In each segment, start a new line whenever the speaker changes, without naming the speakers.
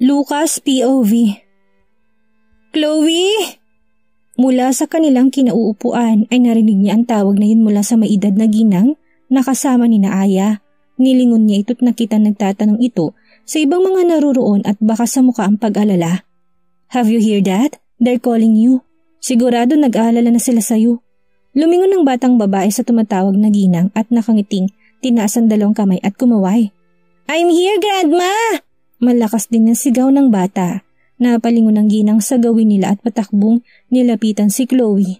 Lucas POV. Chloe! Mula sa kanilang kinauupuan ay narinig niya ang tawag na yun mula sa may edad na ginang na kasama ni na Aya. Nilingon niya ito't nakita nagtatanong ito sa ibang mga naruroon at baka sa mukha ang pag-alala. Have you heard that? They're calling you. Sigurado nag-aalala na sila sa'yo. Lumingon ng batang babae sa tumatawag na ginang at nakangiting tinaas ang dalawang kamay at kumaway. I'm here, Grandma! Malakas din ang sigaw ng bata. Napalingon ang ginang sa gawin nila at patakbong nilapitan si Chloe.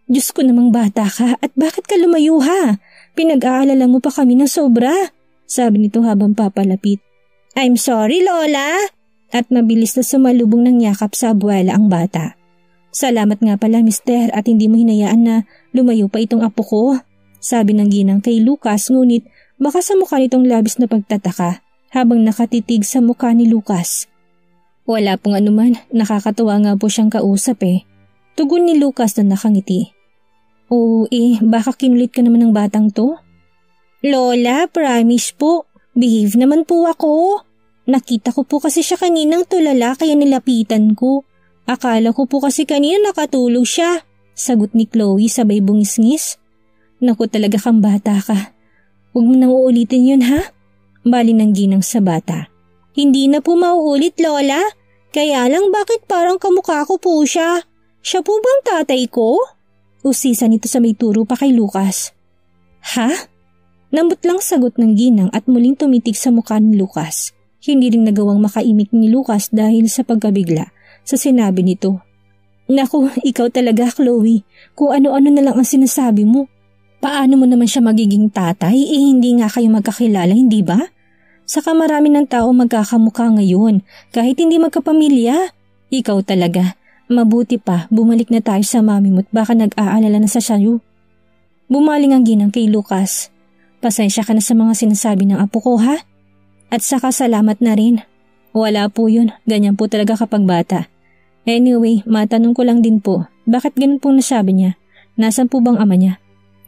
Diyos ko namang bata ka at bakit ka lumayo ha? Pinag-aalala mo pa kami ng sobra, sabi nito habang papalapit. I'm sorry, Lola! At mabilis na sumalubong ng yakap sa abuela ang bata. Salamat nga pala, mister, at hindi mo hinayaan na lumayo pa itong apo ko, sabi ng ginang kay Lucas, ngunit baka sa mukha nitong labis na pagtataka habang nakatitig sa mukha ni Lucas. Wala pong anuman, nakakatuwa nga po siyang kausap Tugon ni Lucas na nakangiti. Baka kinulit ka naman ng batang to? Lola, promise po, behave naman po ako. Nakita ko po kasi siya kaninang tulala kaya nilapitan ko. Akala ko po kasi kanina nakatulog siya, sagot ni Chloe sabay bungisngis. Naku talaga kang bata ka. Huwag mo nang uulitin yun ha? Bali ng ginang sa bata. Hindi na po mauulit, Lola. Kaya lang bakit parang kamukha ko po siya? Siya po bang tatay ko? Usisa nito sa may turo pa kay Lucas. Ha? Lambot lang sagot ng ginang at muling tumitig sa mukha ni Lucas. Hindi rin nagawang makaimik ni Lucas dahil sa pagkabigla sa sinabi nito. Naku, ikaw talaga, Chloe. Kung ano-ano na lang ang sinasabi mo. Paano mo naman siya magiging tatay? Hindi nga kayo magkakilala, hindi ba? Saka marami ng tao magkakamukha ngayon, kahit hindi magkapamilya. Ikaw talaga. Mabuti pa, bumalik na tayo sa mami mo't baka nag-aalala na sa sayo. Bumaling ang ginang kay Lucas. Pasensya ka na sa mga sinasabi ng apo ko ha? At saka salamat na rin. Wala po yun, ganyan po talaga kapag bata. Anyway, matanong ko lang din po, bakit ganun pong nasabi niya? Nasaan po bang ama niya?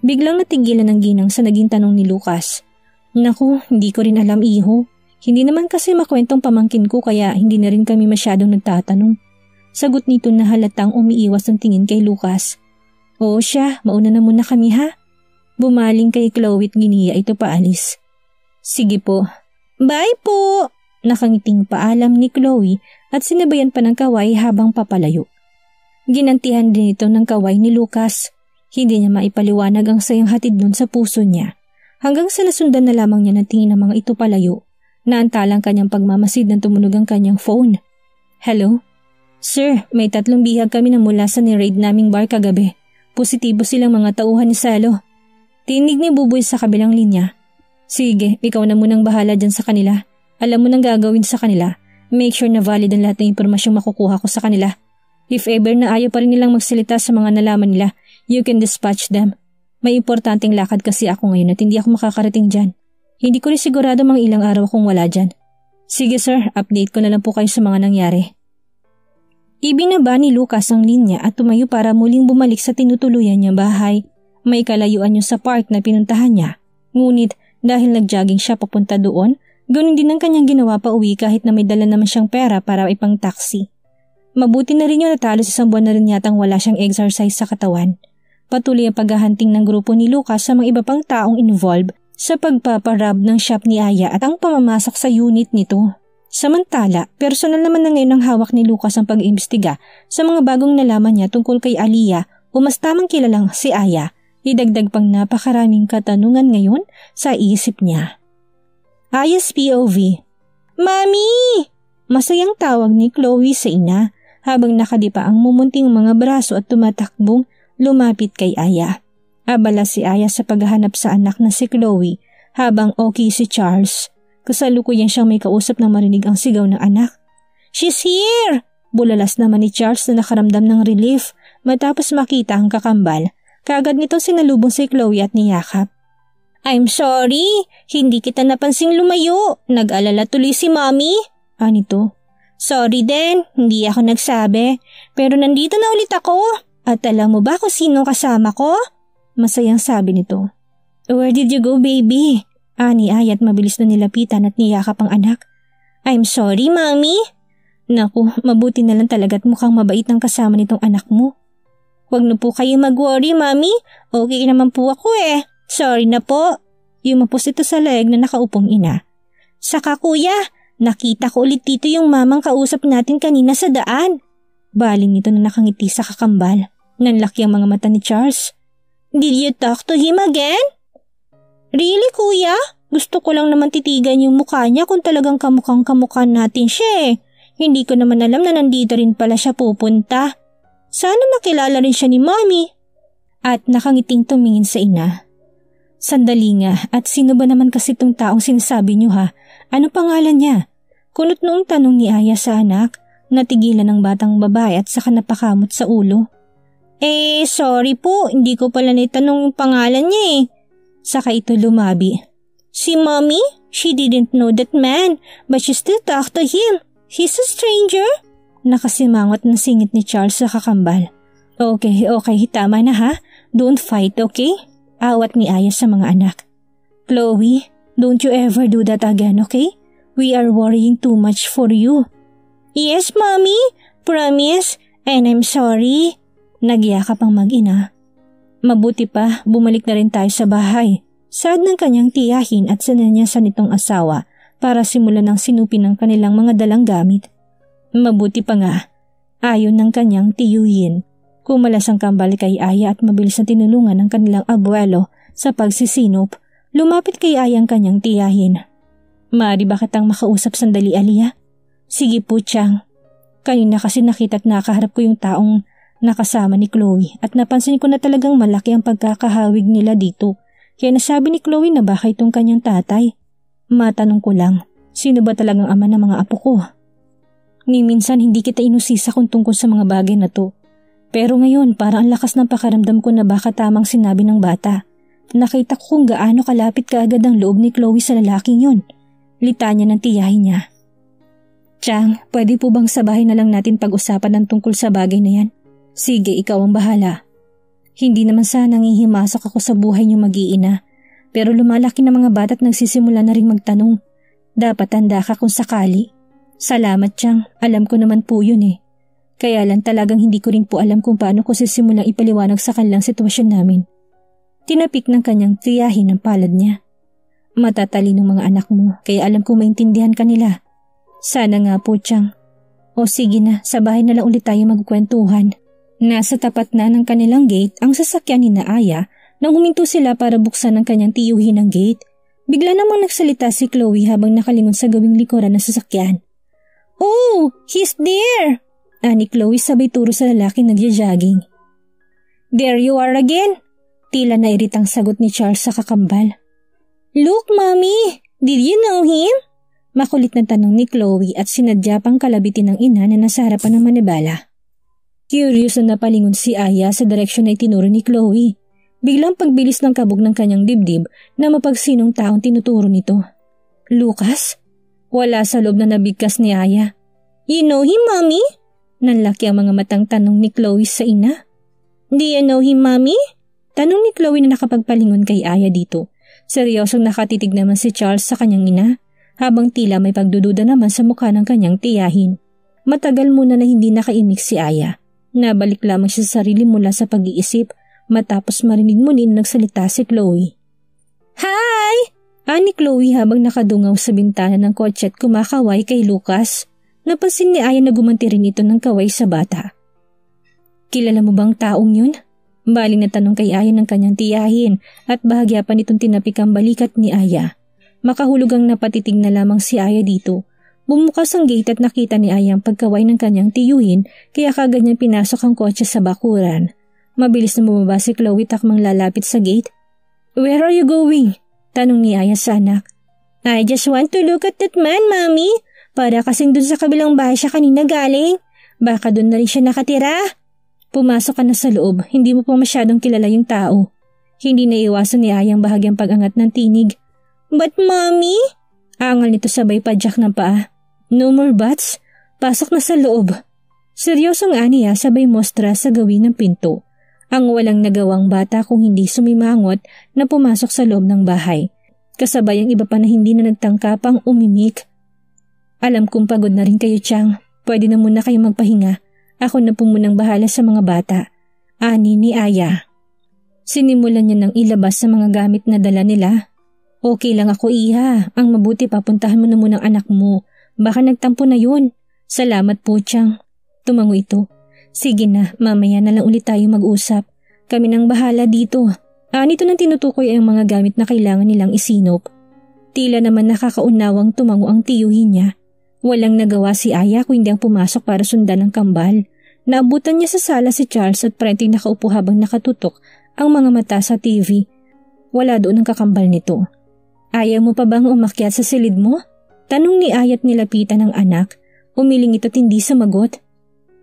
Biglang natigilan ng ginang sa naging tanong ni Lucas. Naku, hindi ko rin alam iho. Hindi naman kasi makwentong pamangkin ko kaya hindi na rin kami masyadong nagtatanong. Sagot nito na halatang umiiwas ng tingin kay Lucas. Oo siya, mauna na muna kami ha. Bumaling kay Chloe at giniya ito paalis. Sige po. Bye po! Nakangiting paalam ni Chloe at sinabayan pa ng kaway habang papalayo. Ginantihan din ito ng kaway ni Lucas. Hindi niya maipaliwanag ang sayang hatid nun sa puso niya. Hanggang sa nasundan na lamang niya ng tingin ng mga ito palayo. Naantalang kanyang pagmamasid ng tumunog ang kanyang phone. Hello? Sir, may 3 bihag kami na mula sa ni-raid naming bar kagabi. Positibo silang mga tauhan ni Salo. Tinig ni Buboy sa kabilang linya. Sige, ikaw na munang bahala dyan sa kanila. Alam mo nang gagawin sa kanila. Make sure na valid ang lahat ng impormasyong makukuha ko sa kanila. If ever na ayaw pa rin nilang magsalita sa mga nalaman nila, you can dispatch them. May importanteng lakad kasi ako ngayon at hindi ako makakarating dyan. Hindi ko rin sigurado mga ilang araw akong wala dyan. Sige sir, update ko na lang po kayo sa mga nangyari. Ibinaba ni Lucas ang linya at tumayo para muling bumalik sa tinutuluyan niyang bahay. May kalayuan niya sa park na pinuntahan niya. Ngunit dahil nag-jogging siya papunta doon, ganun din ang kanyang ginawa pa uwi kahit na may dala naman siyang pera para ipang taxi. Mabuti na rin yun natalo sa 1 buwan na rin yatang wala siyang exercise sa katawan. Patuloy ang paghahanting ng grupo ni Lucas sa mga iba pang taong involved sa pagpaparab ng shop ni Aya at ang pamamasok sa unit nito. Samantala, personal naman na ngayon ang hawak ni Lucas ang pag-iimbestiga sa mga bagong nalaman niya tungkol kay Aliyah o mas tamang kilalang si Aya. Idagdag pang napakaraming katanungan ngayon sa isip niya. Aya's POV. Mami! Masayang tawag ni Chloe sa ina habang nakadipa ang mumunting mga braso at tumatakbong lumapit kay Aya. Abala si Aya sa paghahanap sa anak na si Chloe habang okay si Charles. Kasalukuyan siyang may kausap na marinig ang sigaw ng anak. She's here! Bulalas naman ni Charles na nakaramdam ng relief matapos makita ang kakambal. Kaagad nito sinalubong si Chloe at niyakap. I'm sorry, hindi kita napansing lumayo. Nag-alala tuloy si Mommy. Anito? Sorry din, hindi ako nagsabi. Pero nandito na ulit ako. At alam mo ba kung sino kasama ko? Masayang sabi nito. Where did you go, baby? Ani ay at mabilis na nilapitan at niyakap ang anak. I'm sorry, Mommy. Naku, mabuti na lang talaga't mukhang mabait ang kasama nitong anak mo. Huwag na po kayo mag-worry, Mami. Okay naman po ako eh. Sorry na po. Yumapos ito sa leeg na nakaupong ina. Saka kuya, nakita ko ulit dito yung mamang kausap natin kanina sa daan. Baling nito na nakangiti sa kakambal. Nanlaki ang mga mata ni Charles. Did you talk to him again? Really kuya? Gusto ko lang naman titigan yung mukha niya kung talagang kamukhang kamukha natin siya eh. Hindi ko naman alam na nandito rin pala siya pupunta. Sana nakilala rin siya ni Mommy. At nakangiting tumingin sa ina. Sandali nga, at sino ba naman kasi itong taong sinasabi niyo ha? Ano pangalan niya? Kunot noong tanong ni Aya sa anak, natigilan ng batang babae at saka napakamot sa ulo. Sorry po, hindi ko pala naitanong yung pangalan niya eh. Saka ito lumabi. Si Mommy? She didn't know that man, but she still talked to him. He's a stranger? Nakasimangot na singit ni Charles sa kakambal. Okay, tama na ha. Don't fight, okay? Awat ni Aya sa mga anak. Chloe, don't you ever do that again, okay? We are worrying too much for you. Yes, Mommy. Promise. And I'm sorry. Nagyakap ang mag-ina. Mabuti pa, bumalik na rin tayo sa bahay. Sad ng kanyang tiyahin at sinanyasan nitong asawa para simulan ng sinupin ng kanilang mga dalang gamit. Mabuti pa nga, ayon ng kanyang tiyuhin. Kumalas ang kambal kay Aya at mabilis na tinulungan ng kanilang abuelo sa pagsisinop. Lumapit kay Aya ang kanyang tiyahin. Maaari ba kitang makausap sandali, Alia? Sige po, Chang. Kanina kasi nakita at nakaharap ko yung taong nakasama ni Chloe at napansin ko na talagang malaki ang pagkakahawig nila dito. Kaya nasabi ni Chloe na baka itong kanyang tatay. Matanong ko lang, sino ba talagang ama ng mga apo ko? Ni minsan hindi kita inusisa kung tungkol sa mga bagay na to. Pero ngayon parang ang lakas ng pakaramdam ko na baka tamang sinabi ng bata. Nakita ko kung gaano kalapit kaagad ang loob ni Chloe sa lalaking yun. Litanya ng tiyahin niya. Chang, pwede po bang sa bahay na lang natin pag-usapan ng tungkol sa bagay na yan? Sige, ikaw ang bahala. Hindi naman sana nangihimasok ako sa buhay niyo mag-iina. Pero lumalaki na mga bata at nagsisimula na rin magtanong. Dapat handa ka kung sakali. Salamat, Chang. Alam ko naman po yun eh. Kaya lang talagang hindi ko rin po alam kung paano ko sisimulang ipaliwanag sa kanilang sitwasyon namin. Tinapik ng kanyang tiyahin ang palad niya. Matatalinong mga anak mo, kaya alam kong maintindihan kanila. Sana nga po, Chang. O sige na, sa bahay na lang ulit tayo magkwentuhan. Nasa tapat na ng kanilang gate ang sasakyan ni Aya nang huminto sila para buksan ng kanyang tiyuhin ang gate. Bigla namang nagsalita si Chloe habang nakalingon sa gawing likuran ng sasakyan. Oh, he's there! Ani Chloe sabay turo sa lalaki nagja-jogging. There you are again! Tila nairitang sagot ni Charles sa kakambal. Look, Mommy! Did you know him? Makulit na tanong ni Chloe at sinadya pang kalabitin ng ina na nasa harapan ng manibala. Curious na napalingon si Aya sa direksyon na itinuro ni Chloe. Biglang pagbilis ng kabog ng kanyang dibdib na mapagsinong taong tinuturo nito. Lucas? Wala sa loob na nabigkas ni Aya. You know him, Mommy? Nanlaki ang mga matang tanong ni Chloe sa ina. Do you know him, Mommy? Tanong ni Chloe na nakapagpalingon kay Aya dito. Seryosong nakatitig naman si Charles sa kanyang ina, habang tila may pagdududa naman sa mukha ng kanyang tiyahin. Matagal muna na hindi nakaimik si Aya. Nabalik lamang siya sa sarili mula sa pag-iisip matapos marinig muli na nagsalita si Chloe. Hi! Ani Chloe habang nakadungaw sa bintana ng kotse at kumakaway kay Lucas. Napansin ni Aya na gumanti rin ito ng kaway sa bata. Kilala mo bang taong yun? Baling na tanong kay Aya ng kanyang tiyahin at bahagya pa nitong tinapik ang balikat ni Aya. Makahulugang napatitig na lamang si Aya dito. Bumukas ang gate at nakita ni Aya ang pagkaway ng kanyang tiyuhin kaya kagad niyang pinasok ang kotse sa bakuran. Mabilis na bumaba si Chloe takmang lalapit sa gate. Where are you going? Tanong ni Aya sa anak. I just want to look at that man, Mommy. Para kasing dun sa kabilang bahay siya kanina galing. Baka dun na rin siya nakatira. Pumasok ka na sa loob, hindi mo pa masyadong kilala yung tao. Hindi naiwasan ni Aya ang bahagyang pag-angat ng tinig. But Mommy? Angal nito sabay padyak ng paa. No more buts. Pasok na sa loob. Seryosong aniya sabay mostra sa gawin ng pinto. Ang walang nagawang bata kung hindi sumimangot na pumasok sa loob ng bahay. Kasabay ang iba pa na hindi na nagtangkapang umimik. Alam kong pagod na rin kayo, Chang. Pwede na muna kayo magpahinga. Ako na po munang bahala sa mga bata. Ani ni Aya. Sinimulan niya nang ilabas sa mga gamit na dala nila. Okay lang ako, Iha. Ang mabuti papuntahan mo na muna ang anak mo. Baka nagtampo na yun. Salamat po, Chang. Tumango ito. Sige na, mamaya na lang ulit tayo mag-usap. Kami nang bahala dito. Nito nang tinutukoy ang mga gamit na kailangan nilang isinop. Tila naman nakakaunawang tumango ang tiyuhin niya. Walang nagawa si Aya kung hindi ang pumasok para sundan ang kambal. Naabutan niya sa sala si Charles at prenteng nakaupo habang nakatutok ang mga mata sa TV. Wala doon ang kakambal nito. Ayaw mo pa bang umakyat sa silid mo? Tanong ni Aya at nilapitan ng anak. Umiling ito't hindi sumagot.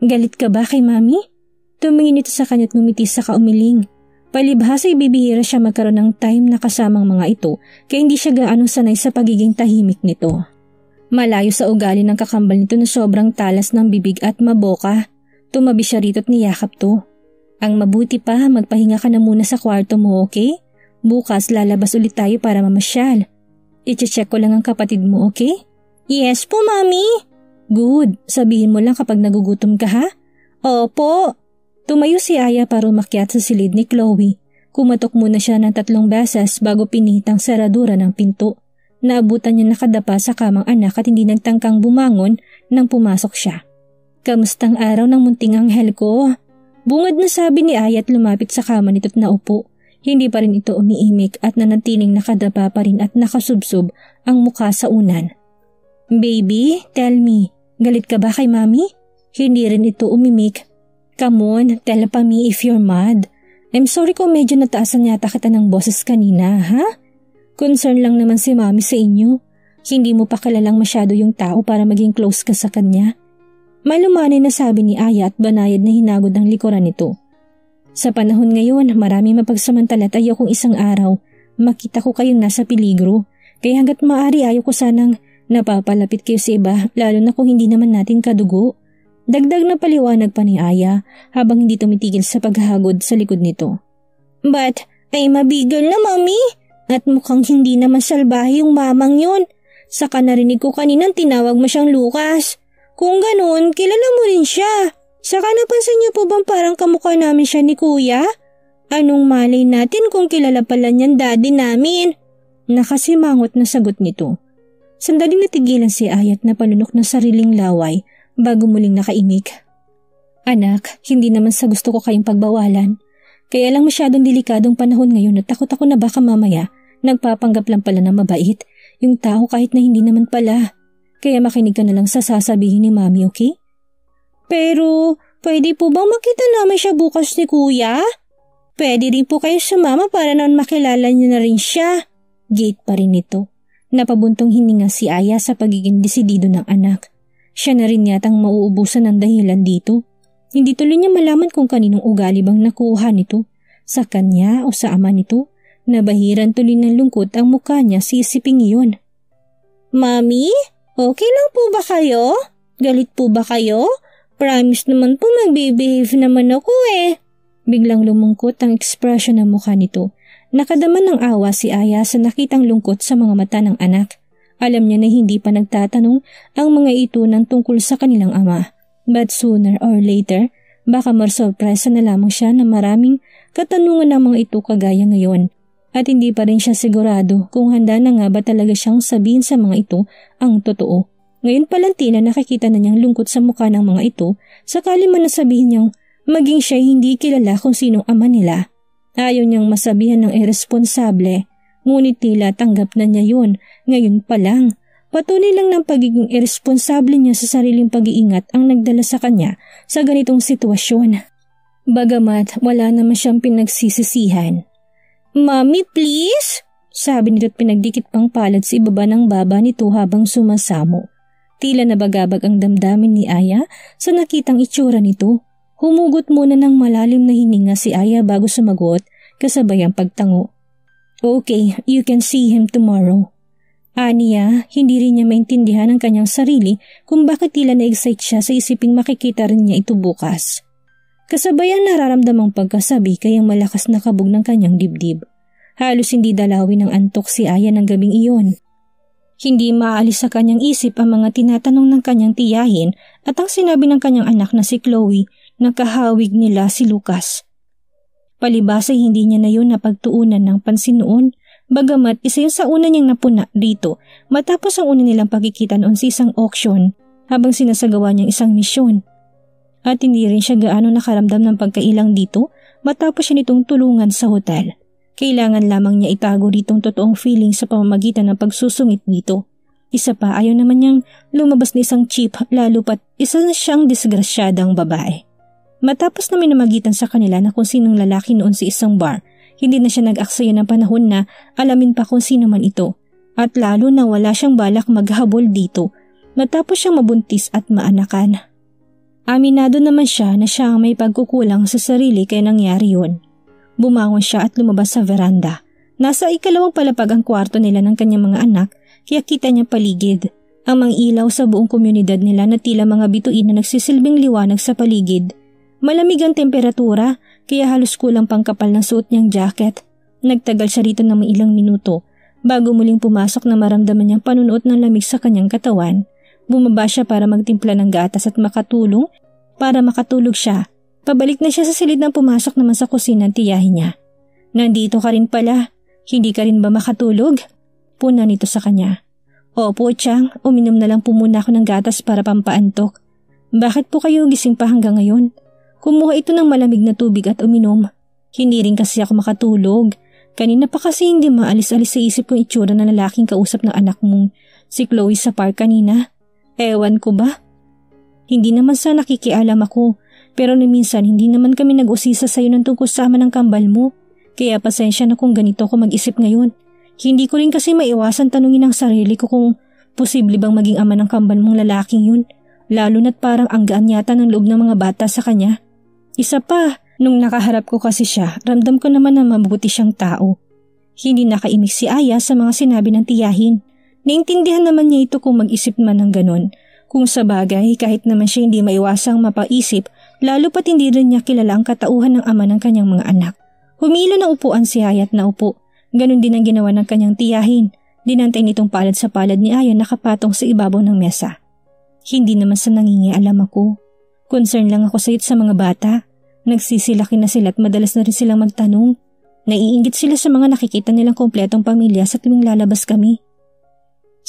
Galit ka ba kay Mami? Tumingin ito sa kanya't ngumiti sa kaumiling. Palibhasa ibibihira siya magkaroon ng time na kasamang mga ito kaya hindi siya gaano sanay sa pagiging tahimik nito. Malayo sa ugali ng kakambal nito na sobrang talas ng bibig at maboka. Tumabi siya rito at niyakap to. Ang mabuti pa, magpahinga ka na muna sa kwarto mo, okay? Bukas lalabas ulit tayo para mamasyal. I-check ko lang ang kapatid mo, okay? Yes po, Mami. Good. Sabihin mo lang kapag nagugutom ka, ha? Opo. Tumayo si Aya para umakyat sa silid ni Chloe. Kumatok muna siya ng 3 beses bago pinitang saradura ng pinto. Naabutan niya nakadapa sa kamang anak at hindi nagtangkang bumangon nang pumasok siya. Kamustang araw ng munting anghel ko? Bungad na sabi ni Aya at lumapit sa kama nito't naupo. Hindi pa rin ito umiimik at nanatiling nakadapa pa rin at nakasubsob ang mukha sa unan. Baby, tell me, galit ka ba kay Mami? Hindi rin ito umimik. Come on, tell pa me if you're mad. I'm sorry kung medyo nataasan yata kita ng boses kanina, ha? Concern lang naman si Mami sa inyo. Hindi mo pa kilalang masyado yung tao para maging close ka sa kanya. Malumanay na sabi ni Aya at banayad na hinagod ang likuran nito. Sa panahon ngayon, marami mapagsamantala at ayaw kong isang araw makita ko kayong nasa peligro. Kaya hanggat maaari ayaw ko sanang napapalapit kayo sa iba lalo na kung hindi naman natin kadugo. Dagdag na paliwanag pa ni Aya habang hindi tumitigil sa paghagod sa likod nito. But ay mabigil na, Mami. At mukhang hindi naman salbahe yung mamang yun. Saka narinig ko kaninang tinawag mo siyang Lucas. Kung ganun, kilala mo rin siya. Saka napansin niyo po bang parang kamukha namin siya ni Kuya? Anong malay natin kung kilala pala niyan daddy namin? Nakasimangot na sagot nito. Sandaling natigilan si Ayat na palunok ng sariling laway bago muling nakaimik. Anak, hindi naman sa gusto ko kayong pagbawalan. Kaya lang masyadong delikadong panahon ngayon at takot ako na baka mamaya nagpapanggap lang pala na mabait yung tao kahit na hindi naman pala. Kaya makinig ka na lang sa sasabihin ni Mami, okay? Pero, pwede po bang makita namin siya bukas ni Kuya? Pwede rin po kayo sumama para naman makilala niyo na rin siya. Gate pa rin ito. Napabuntong hininga si Aya sa pagiging desidido ng anak. Siya na rin yatang mauubusan ng dahilan dito. Hindi tuloy niya malaman kung kaninong ugali bang nakuha nito. Sa kanya o sa ama nito. Nabahiran tuloy ng lungkot ang mukha niya si isiping iyon. Mami? Okay lang po ba kayo? Galit po ba kayo? Promise naman po mag-behave naman ako eh. Biglang lumungkot ang ekspresyon ng mukha nito. Nakadaman ng awa si Aya sa nakitang lungkot sa mga mata ng anak. Alam niya na hindi pa nagtatanong ang mga ito ng tungkol sa kanilang ama. But sooner or later, baka marsurpresa na lamang siya na maraming katanungan ng mga ito kagaya ngayon. At hindi pa rin siya sigurado kung handa na nga ba talaga siyang sabihin sa mga ito ang totoo. Ngayon palang tila nakikita na niyang lungkot sa mukha ng mga ito sakali man nasabihin niyang maging siya hindi kilala kung sinong ama nila. Ayaw niyang masabihan ng irresponsable, ngunit tila tanggap na niya yun ngayon pa lang. Patuloy lang ng pagiging irresponsable niya sa sariling pag-iingat ang nagdala sa kanya sa ganitong sitwasyon. Bagamat wala naman siyang pinagsisisihan. Mami, please? Sabi nito't pinagdikit pang palad sa ibaba ng baba nito habang sumasamo. Tila nabagabag ang damdamin ni Aya sa nakitang itsura nito. Humugot muna ng malalim na hininga si Aya bago sumagot kasabay ang pagtango. Okay, you can see him tomorrow. Aniya, hindi rin niya maintindihan ang kanyang sarili kung bakit tila na-excite siya sa isiping makikita rin niya ito bukas. Kasabay ang nararamdamang pagkasabi kayang malakas na kabog ng kanyang dibdib. Halos hindi dalawin ng antok si Aya ng gabing iyon. Hindi maalis sa kanyang isip ang mga tinatanong ng kanyang tiyahin at ang sinabi ng kanyang anak na si Chloe na kahawig nila si Lucas. Palibas ay hindi niya na yun napagtuunan ng pansin noon, bagamat isa yun sa una niyang napuna dito matapos ang una nilang pagkikita noon sa isang auction habang sinasagawa niyang isang misyon. At hindi rin siya gaano nakaramdam ng pagkailang dito matapos siya nitong tulungan sa hotel. Kailangan lamang niya itago ditong totoong feeling sa pamamagitan ng pagsusungit dito. Isa pa, ayaw naman niyang lumabas na isang cheap lalo pat isa na siyang disgrasyadang babae. Matapos na minamagitan sa kanila na kung sinong lalaki noon sa isang bar, hindi na siya nag-aksaya ng panahon na alamin pa kung sino man ito. At lalo na wala siyang balak maghabol dito matapos siyang mabuntis at maanakan. Aminado naman siya na siya ang may pagkukulang sa sarili kaya nangyari yun. Bumangon siya at lumabas sa veranda. Nasa ikalawang palapag ang kwarto nila ng kanyang mga anak kaya kita niya paligid. Ang mga ilaw sa buong komunidad nila na tila mga bituin na nagsisilbing liwanag sa paligid. Malamig ang temperatura kaya halos kulang pang kapal ng suot niyang jacket. Nagtagal siya rito ng mga ilang minuto bago muling pumasok na maramdaman niyang panunuot ng lamig sa kanyang katawan. Bumaba siya para magtimpla ng gatas at makatulog para makatulog siya. Pabalik na siya sa silid nang pumasok naman sa kusina ang tiyahin niya. Nandito ka rin pala. Hindi ka rin ba makatulog? Puna nito sa kanya. Opo, Chang. Uminom na lang po muna ako ng gatas para pampaantok. Bakit po kayo gising pa hanggang ngayon? Kumuha ito ng malamig na tubig at uminom. Hindi rin kasi ako makatulog. Kanina pa kasi hindi maalis-alis sa isip kong itsura ng lalaking kausap ng anak mong si Chloe sa park kanina. Ewan ko ba? Hindi naman sa nakikialam ako. Pero minsan hindi naman kami nag-usisa sa'yo ng tungkol sa ama ng kambal mo. Kaya pasensya na kung ganito ako mag-isip ngayon. Hindi ko rin kasi maiwasan tanungin ang sarili ko kung posible bang maging ama ng kambal mong lalaking yun. Lalo na't parang ang gaan yata ng loob ng mga bata sa kanya. Isa pa, nung nakaharap ko kasi siya, ramdam ko naman na mabuti siyang tao. Hindi nakaimik si Aya sa mga sinabi ng tiyahin. Naintindihan naman niya ito kung mag-isip man ng ganon. Kung sa bagay, kahit naman siya hindi maiwasang mapaisip, lalo pat hindi rin niya kilala ang katauhan ng ama ng kanyang mga anak. Humilo ng upuan si Aya at naupo. Ganon din ang ginawa ng kanyang tiyahin. Dinantay nitong palad sa palad ni Aya nakapatong sa ibabaw ng mesa. Hindi naman sa nangingialam ako. Concern lang ako sa mga bata. Nagsisilaki na sila at madalas na rin silang magtanong. Naiinggit sila sa mga nakikita nilang kompletong pamilya sa tuwing lalabas kami.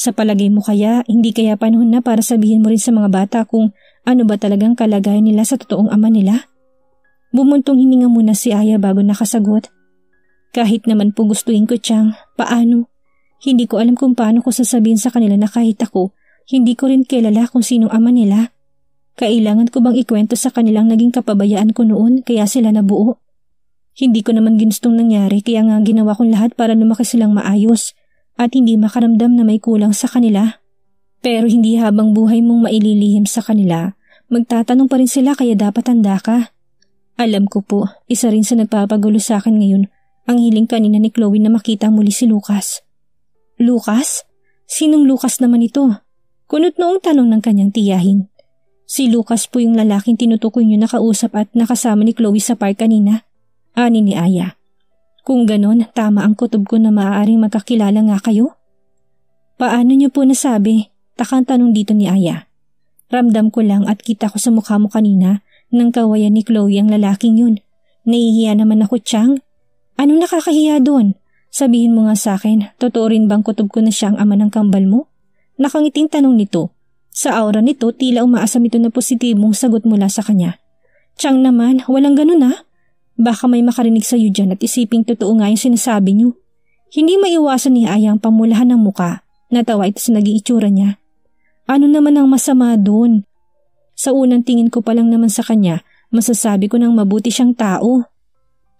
Sa palagay mo kaya, hindi kaya panahon na para sabihin mo rin sa mga bata kung ano ba talagang kalagayan nila sa totoong ama nila? Bumuntong hininga muna si Aya bago nakasagot. Kahit naman po gustuin ko, Chang, paano? Hindi ko alam kung paano ko sasabihin sa kanila na kahit ako, hindi ko rin kilala kung sinong ama nila. Kailangan ko bang ikwento sa kanilang naging kapabayaan ko noon kaya sila nabuo? Hindi ko naman ginustong nangyari kaya nga ginawa kong lahat para lumaki silang maayos at hindi makaramdam na may kulang sa kanila. Pero hindi habang buhay mong maililihim sa kanila, magtatanong pa rin sila kaya dapat handa ka. Alam ko po, isa rin sa nagpapagulo sa akin ngayon ang hiling kanina ni Chloe na makita muli si Lucas. Lucas? Sinong Lucas naman ito? Kunot noong tanong ng kanyang tiyahin. Si Lucas po yung lalaking tinutukoy niyo nakausap at nakasama ni Chloe sa park kanina. Ani ni Aya. Kung ganon, tama ang kutob ko na maaaring magkakilala nga kayo? Paano niyo po nasabi? Takang tanong dito ni Aya. Ramdam ko lang at kita ko sa mukha mo kanina nang kawayan ni Chloe ang lalaking yun. Nahihiya naman ako, Chang. Anong nakakahiya doon? Sabihin mo nga sa akin, totoo rin bang kutob ko na siya ang ama ng kambal mo? Nakangiting tanong nito. Sa aura nito, tila umaasam ito na positibong sagot mula sa kanya. Chang naman, walang ganun ah. Baka may makarinig sa iyo dyan at isiping totoo nga yung sinasabi niyo. Hindi maiwasan ni Aya ang pamulahan ng muka. Natawa ito sa naging itsura niya. Ano naman ang masama doon? Sa unang tingin ko pa lang naman sa kanya, masasabi ko nang mabuti siyang tao.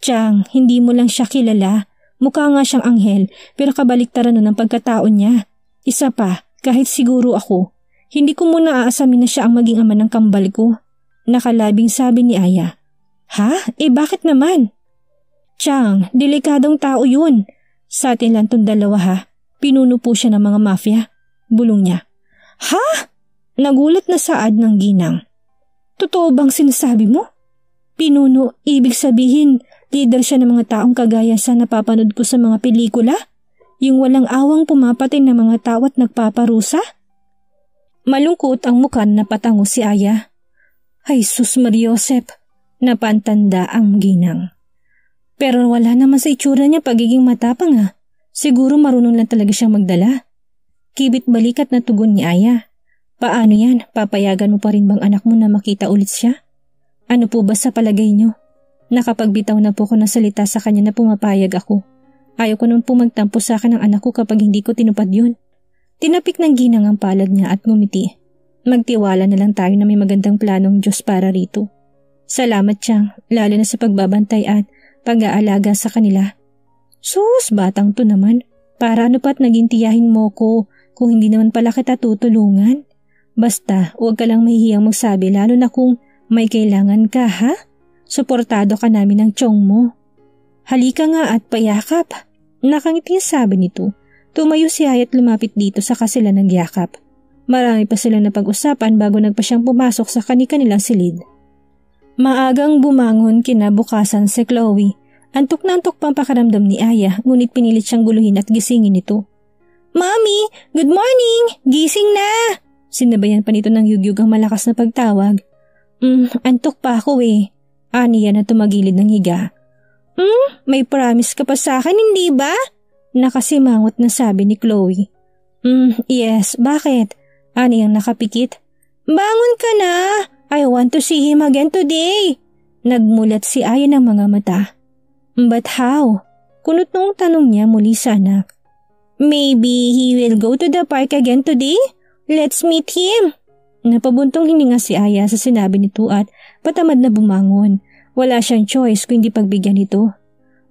Chang, hindi mo lang siya kilala. Mukha nga siyang anghel pero kabaliktaran nun ang pagkatao niya. Isa pa, kahit siguro ako, hindi ko muna aasamin na siya ang maging ama ng kambal ko. Nakalabing sabi ni Aya. Ha? Bakit naman? Chang, delikadong tao yun. Sa atin lang tong dalawa ha. Pinuno po siya ng mga mafia. Bulong niya. Ha? Nagulat na saad ng ginang. Totoo bang sinasabi mo? Pinuno, ibig sabihin, leader siya ng mga taong kagaya sa napapanood ko sa mga pelikula? Yung walang awang pumapatay na mga tao at nagpaparusa? Malungkot ang mukha na patango si Aya. Ay sus Mariosep, napantanda ang ginang. Pero wala naman sa itsura niya pagiging matapang ha. Siguro marunong lang talaga siyang magdala. Kibit balikat na tugon ni Aya. Paano yan? Papayagan mo pa rin bang anak mo na makita ulit siya? Ano po ba sa palagay niyo? Nakapagbitaw na po ko ng salita sa kanya na pumapayag ako. Ayaw ko naman po magtampo sa akin ng anak ko kapag hindi ko tinupad yun. Tinapik ng ginang ang palad niya at ngumiti. Magtiwala na lang tayo na may magandang planong Diyos para rito. Salamat Chang, lalo na sa pagbabantay at pag-aalaga sa kanila. Sus, batang to naman. Para ano pa't naging tiyahin mo ko kung hindi naman pala kita tutulungan? Basta, huwag ka lang mahihiyang magsabi lalo na kung may kailangan ka ha? Suportado ka namin ng tiyong mo. Halika nga at payakap. Nakangiting sabi nito. Tumayo si Aya at lumapit dito sa sila nagyakap. Marami pa sila na pag-usapan bago nagpa siyang pumasok sa kanilang silid. Maagang bumangon kinabukasan si Chloe. Antok na antok pang pakiramdam ni Aya ngunit pinilit siyang guluhin at gisingin ito. Mami, good morning! Gising na! Sinabayan pa nito ng yugyug ang malakas na pagtawag. Antok pa ako eh. Aniya na tumagilid ng higa. May promise ka pa sa akin, hindi ba? Nakasimangot na sabi ni Chloe. Yes, bakit? Aniyang nakapikit. Bangon ka na! I want to see him again today! Nagmulat si Aya ng mga mata. But how? Kunot noong tanong niya muli sa anak. Maybe he will go to the park again today? Let's meet him! Napabuntong hininga si Aya sa sinabi nito at patamad na bumangon. Wala siyang choice kung hindi pagbigyan ito.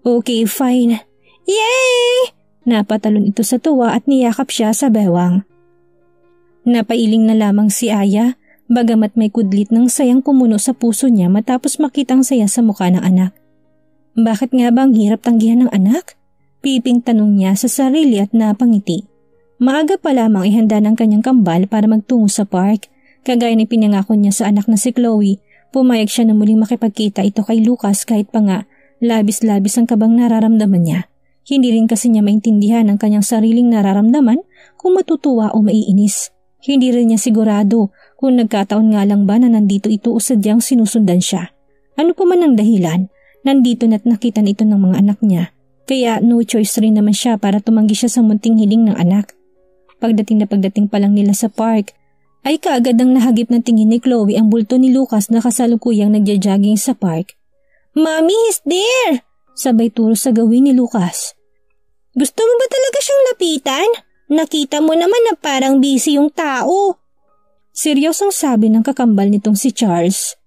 Okay, fine. Yay! Napatalon ito sa tuwa at niyakap siya sa bewang. Napailing na lamang si Aya, bagamat may kudlit ng sayang pumuno sa puso niya matapos makitang saya sa mukha ng anak. Bakit nga ba ang hirap tanggihan ng anak? Piping tanong niya sa sarili at napangiti. Maaga pa lamang ihanda ng kanyang kambal para magtungo sa park. Kagaya ng pinangako niya sa anak na si Chloe, pumayag siya na muling makipagkita ito kay Lucas kahit pa nga labis-labis ang kabang nararamdaman niya. Hindi rin kasi niya maintindihan ang kanyang sariling nararamdaman kung matutuwa o maiinis. Hindi rin niya sigurado kung nagkataon nga lang ba na nandito ito o sadyang sinusundan siya. Ano pa man ang dahilan, nandito na't nakita nito ng mga anak niya. Kaya no choice rin naman siya para tumanggi siya sa munting hiling ng anak. Pagdating pa lang nila sa park, ay kaagad ang nahagip ng tingin ni Chloe ang bulto ni Lucas na kasalukuyang nagja-jogging sa park. Mommy, he's there! Sabay turo sa gawin ni Lucas. Gusto mo ba talaga siyang lapitan? Nakita mo naman na parang busy yung tao. Seryosong sabi ng kakambal nitong si Charles.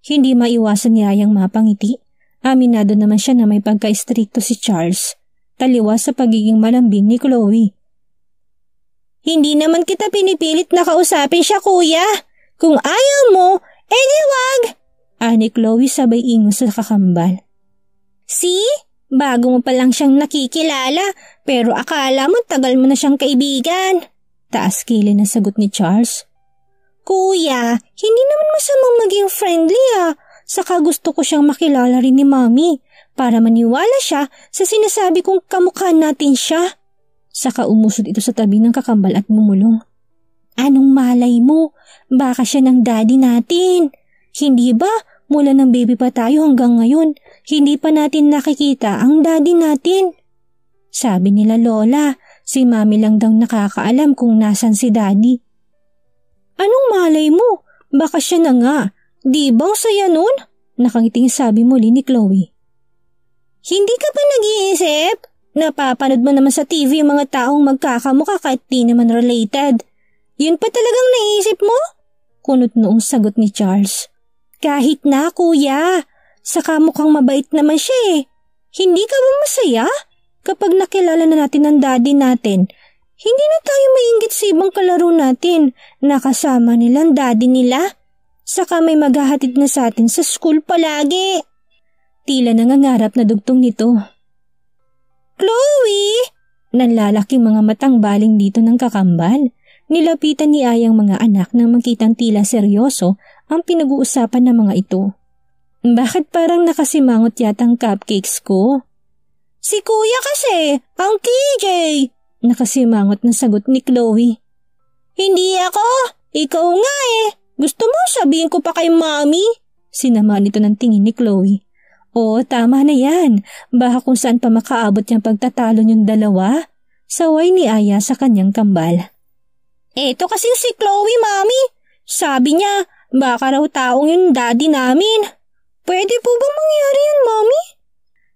Hindi maiwasan ni Ayang mapangiti. Aminado naman siya na may pagka-istrikto si Charles. Taliwas sa pagiging malambing ni Chloe. Hindi naman kita pinipilit na kausapin siya, kuya. Kung ayaw mo, edi wag! Ani Chloe sabay ingon sa kakambal. See? Bago mo pa lang siyang nakikilala, pero akala mo tagal mo na siyang kaibigan. Taas kilay na sagot ni Charles. Kuya, hindi naman masamang maging friendly Saka gusto ko siyang makilala rin ni Mami para maniwala siya sa sinasabi kong kamukha natin siya. Saka umusod ito sa tabi ng kakambal at bumulong. Anong malay mo? Baka siya ng daddy natin. Hindi ba? Mula ng baby pa tayo hanggang ngayon, hindi pa natin nakikita ang daddy natin. Sabi nila Lola, si Mami lang daw nakakaalam kung nasan si daddy. Anong malay mo? Baka siya na nga. Di bang saya nun? Nakangiting sabi muli ni Chloe. Hindi ka pa nag-iisip? Napapanood mo naman sa TV yung mga taong magkakamukha kahit di naman related. Yun pa talagang naisip mo? Kunot noong sagot ni Charles. Kahit na, kuya. Saka mukhang mabait naman siya eh. Hindi ka ba masaya? Kapag nakilala na natin ang daddy natin, hindi na tayo mainggit sa ibang kalaro natin. Nakasama nilang daddy nila. Saka may maghahatid na sa atin sa school palagi. Tila nangangarap na dugtong nito. Chloe! Nanlalaking mga matang baling dito ng kakambal. Nilapitan ni Ayang mga anak nang makitang tila seryoso ang pinag-uusapan ng mga ito. Bakit parang nakasimangot yata ang cupcakes ko? Si kuya kasi, ang KJ! Nakasimangot na sagot ni Chloe. Hindi ako! Ikaw nga eh! Gusto mo sabihin ko pa kay Mommy? Sinama nito ng tingin ni Chloe. Oo, tama na yan. Baka kung saan pa makaabot niyang pagtatalo niyong dalawa. Saway ni Aya sa kanyang kambal. Eto kasi si Chloe, Mommy. Sabi niya, baka raw taong yung daddy namin. Pwede po ba mangyari yan, Mommy?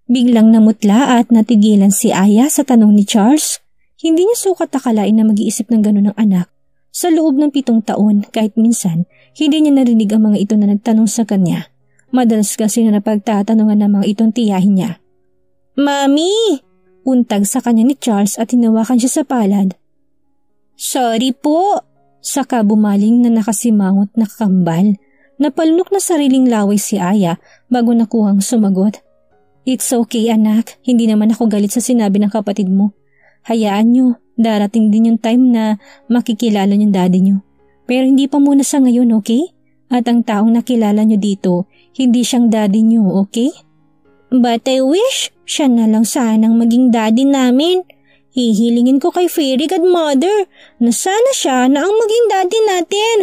Biglang namutla at natigilan si Aya sa tanong ni Charles. Hindi niya sukat akalain na mag-iisip ng gano'n ng anak. Sa loob ng 7 taon, kahit minsan, hindi niya narinig ang mga ito na nagtanong sa kanya. Madalas kasi na napagtatanungan ng mga itong tiyahin niya. Mami! Untag sa kanya ni Charles at hinawakan siya sa palad. Sorry po! Saka bumaling na nakasimangot na kambal. Napalunok na sariling laway si Aya bago nakuhang sumagot. It's okay anak, hindi naman ako galit sa sinabi ng kapatid mo. Hayaan nyo, darating din yung time na makikilala yung daddy nyo. Pero hindi pa muna sa ngayon, okay? At ang taong nakilala nyo dito, hindi siyang daddy nyo, okay? But I wish siya na lang sanang maging daddy namin. Hihilingin ko kay Fairy Godmother na sana siya na ang maging daddy natin.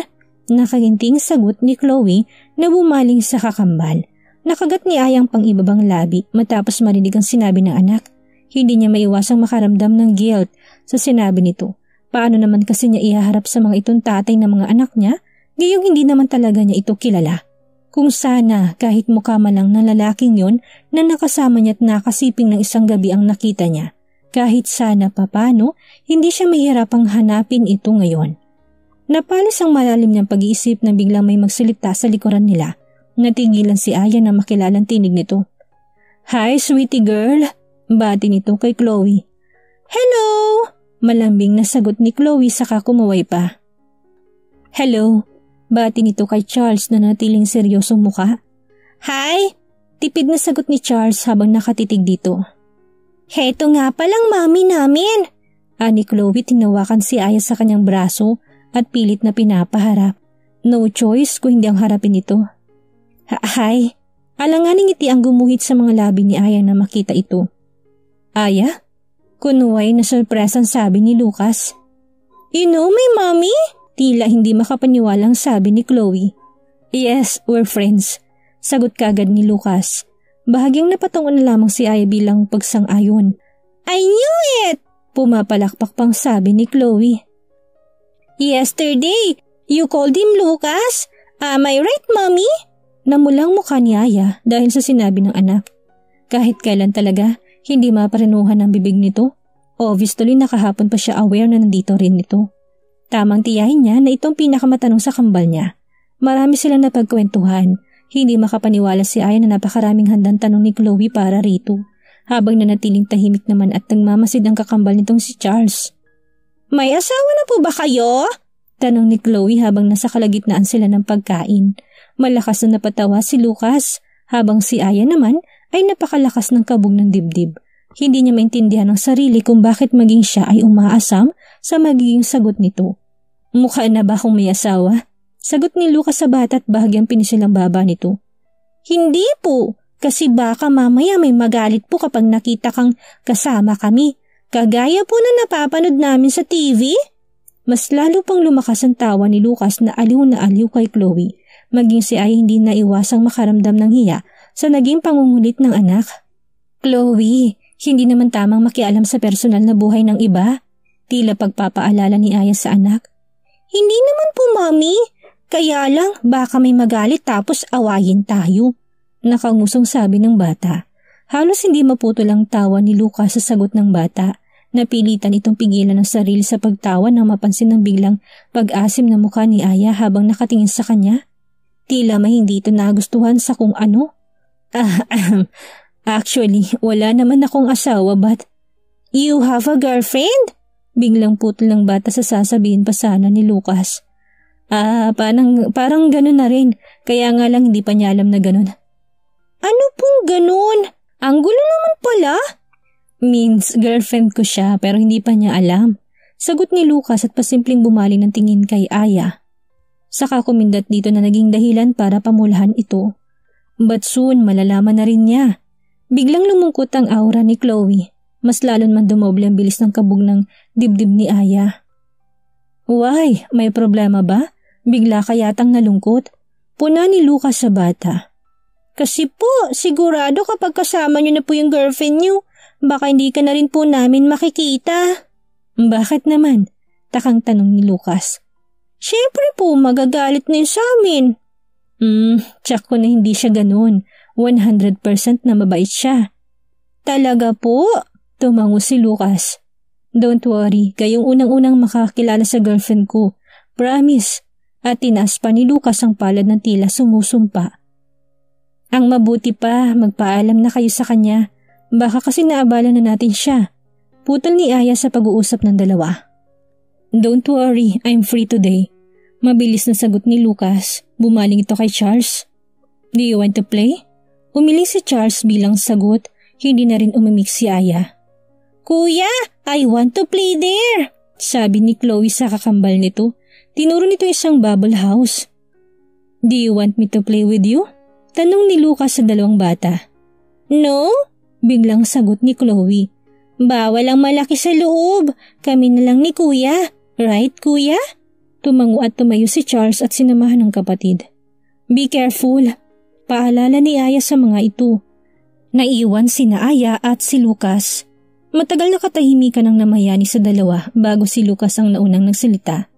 Nakaginting sagot ni Chloe na bumaling sa kakambal. Nakagat ni Ayang pang ibabang labi matapos marinig ang sinabi ng anak. Hindi niya maiwasang makaramdam ng guilt sa sinabi nito. Paano naman kasi niya ihaharap sa mga itong tatay ng mga anak niya, gayong hindi naman talaga niya ito kilala. Kung sana kahit mukha man lang ng lalaking yon na nakasama niya at nakasiping ng isang gabi ang nakita niya. Kahit sana papano, hindi siya mahirapang hanapin ito ngayon. Napalis ang malalim niyang pag-iisip na biglang may magsalita sa likuran nila. Natigilan si Aya na makilalang tinig nito. Hi, sweetie girl! Bati nito kay Chloe. Hello! Malambing na sagot ni Chloe saka kumaway pa. Hello! Bati nito kay Charles na natiling seryosong muka. Hi! Tipid na sagot ni Charles habang nakatitig dito. Heto nga palang mami namin! Ani Chloe tinawakan si Aya sa kanyang braso at pilit na pinapaharap. No choice kung hindi ang harapin ito. Hi! Alanganing ngiti ang gumuhit sa mga labi ni Aya na makita ito. Aya? Kunuway na sorpresang sabi ni Lucas. You know my mommy? Tila hindi makapaniwalang sabi ni Chloe. Yes, we're friends. Sagot kagad ni Lucas. Bahagyang napatungo na lamang si Aya bilang pagsang-ayon. I knew it! Pumapalakpak pang sabi ni Chloe. Yesterday, you called him Lucas? Am I right, mommy? Namulang mukha ni Aya dahil sa sinabi ng anak. Kahit kailan talaga, hindi maparinuhan ang bibig nito. Obviously nakahapon pa siya aware na nandito rin ito. Tamang tiyahin niya na itong pinakamatanong sa kambal niya. Marami silang napagkwentuhan. Hindi makapaniwala si Aya na napakaraming handang tanong ni Chloe para rito. Habang nanatiling tahimik naman at nagmamasid ang kakambal nitong si Charles. May asawa na po ba kayo? Tanong ni Chloe habang nasa kalagitnaan sila ng pagkain. Malakas na napatawa si Lucas habang si Aya naman ay napakalakas ng kabog ng dibdib. Hindi niya maintindihan ang sarili kung bakit maging siya ay umaasam sa magiging sagot nito. Mukha na ba akong may asawa? Sagot ni Lucas sa bata at bahagyang pinisilang baba nito. Hindi po, kasi baka mamaya may magalit po kapag nakita kang kasama kami. Kagaya po na napapanood namin sa TV. Mas lalo pang lumakas ang tawa ni Lucas na aliw kay Chloe. Maging si Aya hindi naiwasang makaramdam ng hiya sa naging pangungulit ng anak. Chloe, hindi naman tamang makialam sa personal na buhay ng iba. Tila pagpapaalala ni Aya sa anak. Hindi naman po, Mami. Kaya lang baka may magalit tapos awayin tayo. Nakangusong sabi ng bata. Halos hindi maputol ang tawa ni Lucas sa sagot ng bata. Napilitan itong pigilan ng sarili sa pagtawa nang mapansin ng biglang pag-asim na mukha ni Aya habang nakatingin sa kanya. Tila may hindi ito nagustuhan sa kung ano. Actually, wala naman akong asawa but... You have a girlfriend? Biglang putol ng bata sa sasabihin pa sana ni Lucas. Parang ganun na rin. Kaya nga lang hindi pa niya alam na ganun. Ano pong ganun? Ang gulo naman pala. Means girlfriend ko siya pero hindi pa niya alam. Sagot ni Lucas at pasimpleng bumaling ng tingin kay Aya. Saka kumindat dito na naging dahilan para pamulahan ito. But soon malalaman na rin niya. Biglang lumungkot ang aura ni Chloe. mas lalon man dumoble ang bilis ng kabog ng dibdib ni Aya. Why? May problema ba? Bigla ka yatang nalungkot? Puna ni Lucas sa bata. Kasi po, sigurado kapag kasama niyo na po yung girlfriend niyo, baka hindi ka na rin po namin makikita. Bakit naman? Takang tanong ni Lucas. Siyempre po, magagalit na yun sa amin. Tsak ko na hindi siya ganun. 100% na mabait siya. Talaga po? Tumango si Lucas. Don't worry, kayong unang-unang makakilala sa girlfriend ko. Promise. At tinaas pa ni Lucas ang palad ng tila sumusumpa. Ang mabuti pa, magpaalam na kayo sa kanya. Baka kasi naabala na natin siya. Putol ni Aya sa pag-uusap ng dalawa. Don't worry, I'm free today. Mabilis na sagot ni Lucas. Bumaling ito kay Charles. Do you want to play? Umiling si Charles bilang sagot, hindi na rin umimik si Aya. Kuya, I want to play there! Sabi ni Chloe sa kakambal nito. Tinuro nito isang bubble house. Do you want me to play with you? Tanong ni Lucas sa dalawang bata. No? Biglang sagot ni Chloe. Bawal ang malaki sa loob. Kami na lang ni Kuya. Right, Kuya? Tumango at tumayo si Charles at sinamahan ng kapatid. Be careful. Paalala ni Aya sa mga ito. Naiwan sina Aya at si Lucas. Matagal na katahimikan ang namayani sa dalawa bago si Lucas ang naunang nagsalita.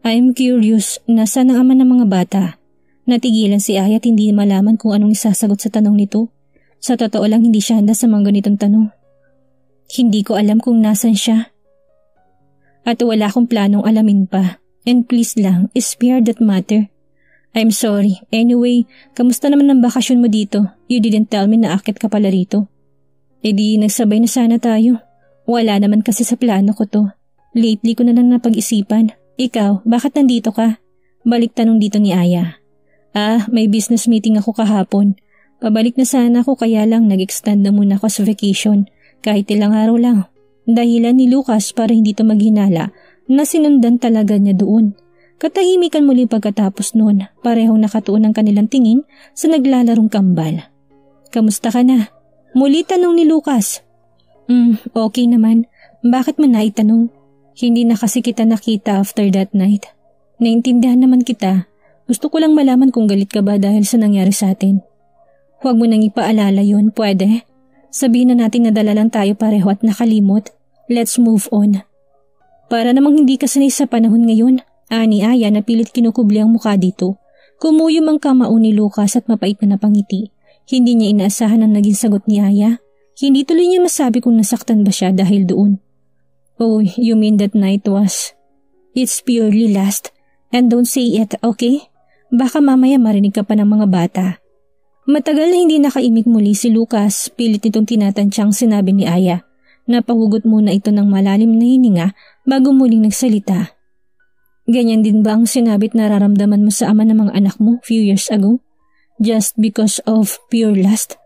I'm curious, nasaan ang ama ng mga bata? Natigilan si Aya at hindi malaman kung anong isasagot sa tanong nito. Sa totoo lang hindi siya handa sa mga ganitong tanong. Hindi ko alam kung nasan siya. At wala akong planong alamin pa. And please lang, spare that matter. I'm sorry. Anyway, kamusta naman ang bakasyon mo dito? You didn't tell me na akit ka pala rito. E di nagsabay na sana tayo. Wala naman kasi sa plano ko to. Lately ko na lang napag-isipan. Ikaw, bakit nandito ka? Balik tanong dito ni Aya. May business meeting ako kahapon. Pabalik na sana ako kaya lang nag-extend na muna ako sa vacation. Kahit ilang araw lang. Dahilan ni Lucas para hindi to maghinala na sinundan talaga niya doon. Katahimikan muli pagkatapos noon, parehong nakatuon ang kanilang tingin sa naglalarong kambal. Kamusta ka na? Muli tanong ni Lucas. Okay naman. Bakit mo naitanong? Hindi na kasi kita nakita after that night. Naintindihan naman kita. Gusto ko lang malaman kung galit ka ba dahil sa nangyari sa atin. Huwag mo nang ipaalala yun, pwede? Sabihin na natin na dala lang tayo pareho at nakalimot. Let's move on. Para namang hindi ka sanay sa panahon ngayon, ani Aya na pilit kinukubli ang mukha dito. Kumuyom ang kamao ni Lucas at mapait na napangiti. Hindi niya inaasahan ang naging sagot ni Aya. Hindi tuloy niya masabi kung nasaktan ba siya dahil doon. Oh, you mean that night was? It's purely lust. And don't say it, okay? Baka mamaya marinig ka pa ng mga bata. Matagal na hindi nakaimik muli si Lucas, pilit nitong tinatantsyang sinabi ni Aya. Napahugot muna ito ng malalim na hininga bago muling nagsalita. Ganyan din ba ang sinabit nararamdaman mo sa ama ng mga anak mo few years ago? Just because of pure lust?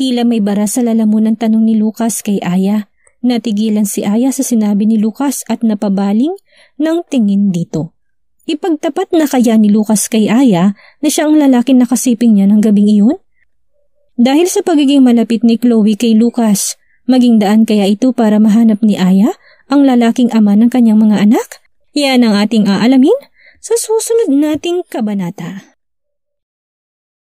Tila may bara sa lalamunan tanong ni Lucas kay Aya. Natigilan si Aya sa sinabi ni Lucas at napabaling ng tingin dito. Ipagtapat na kaya ni Lucas kay Aya na siya ang lalaking nakasiping niya ng gabing iyon? Dahil sa pagiging malapit ni Chloe kay Lucas, maging daan kaya ito para mahanap ni Aya ang lalaking ama ng kanyang mga anak? Yan ang ating aalamin sa susunod nating kabanata.